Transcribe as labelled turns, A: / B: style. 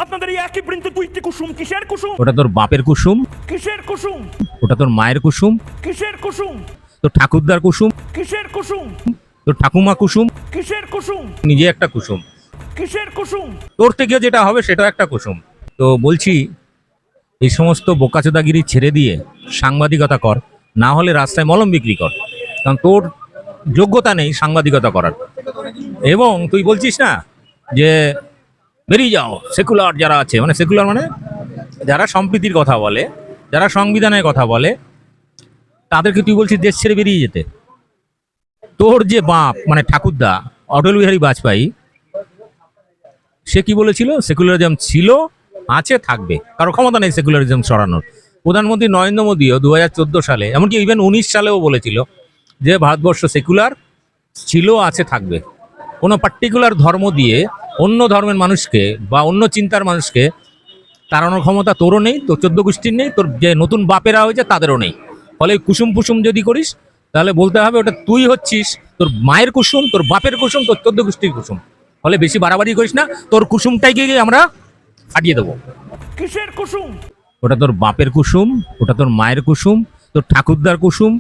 A: আপনাদের এই একই বৃন্তে দুইটি কুসুম, কিসের কুসুম?
B: ওটা তোর বাপের কুসুম,
A: কিসের কুসুম?
B: ওটা তোর মায়ের কুসুম,
A: কিসের কুসুম?
B: তোর ঠাকুরদার কুসুম,
A: কিসের কুসুম?
B: তোর ঠাকুমা কুসুম,
A: কিসের কুসুম?
B: নিজে একটা কুসুম,
A: কিসের কুসুম?
B: তোর থেকে যেটা হবে সেটাও একটা কুসুম। তো বলছি এই সমস্ত বোকাচোদাগিরি ছেড়ে দিয়ে সাংবাদিকতা কর, না হলে রাস্তায় মলম বিক্রি কর, কারণ তোর যোগ্যতা নেই সাংবাদিকতা করার। এবং তুই বলছিস না যে বেরিয়ে যাও, সেকুলার যারা আছে, মানে সেকুলার মানে যারা সম্প্রীতির কথা বলে, যারা সংবিধানের কথা বলে, তাদেরকে তুই বলছিস দেশ ছেড়ে বেরিয়ে যেতে। তোর যে বাপ মানে ঠাকুরদা অটল বিহারী বাজপেয়ী, সে কি বলেছিল? সেকুলারিজম ছিল, আছে, থাকবে, কারো ক্ষমতা নেই সেকুলারিজম সরানোর। প্রধানমন্ত্রী নরেন্দ্র মোদীও 2014 সালে, এমনকি ইভেন 19 সালেও বলেছিল যে ভারতবর্ষ সেকুলার ছিল, আছে, থাকবে। কোনো পার্টিকুলার ধর্ম দিয়ে অন্য ধর্মের মানুষকে বা অন্য চিন্তার মানুষকে তাড়ানোর ক্ষমতা তোরও নেই, তোর 14 গোষ্ঠীর নেই, তোর যে নতুন বাপেরা হয়েছে তাদেরও নেই। ফলে কুসুম কুসুম যদি করিস তাহলে বলতে হবে ওটা তুই হচ্ছিস, তোর মায়ের কুসুম, তোর বাপের কুসুম, তোর 14 গোষ্ঠীর কুসুম। ফলে বেশি বাড়াবাড়ি করিস না, তোর কুসুমটাকে আমরা ফাটিয়ে দেবো।
A: কিসের কুসুম?
B: ওটা তোর বাপের কুসুম, ওটা তোর মায়ের কুসুম, তোর ঠাকুরদার কুসুম,